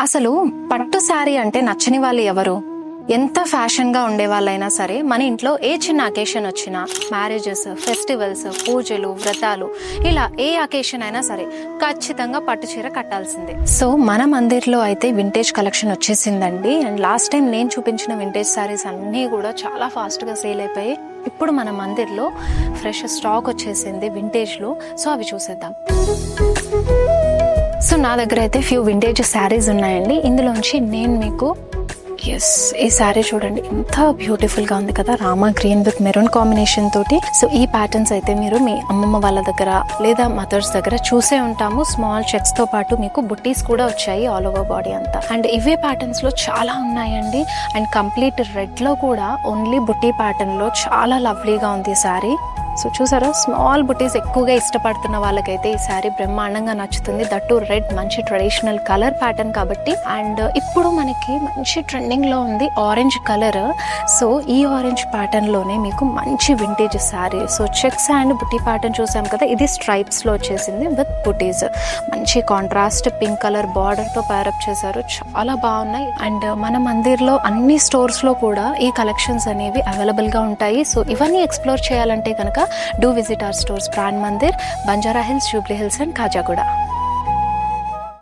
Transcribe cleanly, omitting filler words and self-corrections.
అసలు పట్టు శారీ అంటే నచ్చని వాళ్ళు ఎవరు? ఎంత ఫ్యాషన్గా ఉండే వాళ్ళైనా సరే మన ఇంట్లో ఏ చిన్న అకేషన్ వచ్చినా, మ్యారేజెస్, ఫెస్టివల్స్, పూజలు, వ్రతాలు, ఇలా ఏ అకేషన్ అయినా సరే ఖచ్చితంగా పట్టు చీర కట్టాల్సిందే. సో మన మందిర్లో అయితే వింటేజ్ కలెక్షన్ వచ్చేసిందండి. అండ్ లాస్ట్ టైం నేను చూపించిన వింటేజ్ శారీస్ అన్నీ కూడా చాలా ఫాస్ట్గా సేల్ అయిపోయాయి. ఇప్పుడు మన మందిర్లో ఫ్రెష్ స్టాక్ వచ్చేసింది వింటేజ్లో. సో అవి చూసేద్దాం. సో నా దగ్గర అయితే ఫ్యూ వింటేజ్ శారీస్ ఉన్నాయండి. ఇందులోంచి నేను మీకు ఈ శారీ చూడండి, ఎంత బ్యూటిఫుల్గా ఉంది కదా, Rama green with maroon combination తోటి. సో ఈ ప్యాటర్న్స్ అయితే మీరు మీ అమ్మమ్మ వాళ్ళ దగ్గర లేదా మదర్స్ దగ్గర చూసే ఉంటాము. స్మాల్ చెక్స్ తో పాటు మీకు బుట్టీస్ కూడా వచ్చాయి ఆల్ ఓవర్ బాడీ అంతా. అండ్ ఇవే ప్యాటర్న్స్ లో చాలా ఉన్నాయండి. అండ్ కంప్లీట్ రెడ్ లో కూడా ఓన్లీ బుట్టీ ప్యాటర్న్ లో చాలా లవ్లీగా ఉంది ఈ శారీ. సో చూసారా, స్మాల్ బుటీస్ ఎక్కువగా ఇష్టపడుతున్న వాళ్ళకైతే ఈ శారీ బ్రహ్మాండంగా నచ్చుతుంది. దట్టు రెడ్ మంచి ట్రెడిషనల్ కలర్ ప్యాటర్న్ కాబట్టి. అండ్ ఇప్పుడు మనకి మంచి ట్రెండింగ్ లో ఉంది ఆరెంజ్ కలర్. సో ఈ ఆరెంజ్ ప్యాటర్న్ లోనే మీకు మంచి vintage sari. So checks and buti pattern చూసాం కదా, ఇది స్ట్రైప్స్ లో వచ్చేసింది విత్ బుటీస్. మంచి కాంట్రాస్ట్ పింక్ కలర్ బార్డర్ తో ప్యారప్ చేశారు, చాలా బాగున్నాయి. అండ్ మన మందిర్లో అన్ని స్టోర్స్ లో కూడా ఈ కలెక్షన్స్ అనేవి అవైలబుల్ గా ఉంటాయి. సో ఇవన్నీ ఎక్స్ప్లోర్ చేయాలంటే కనుక do visit our stores, Pran Mandir, Banjara Hills, Jubilee Hills and Kajagooda.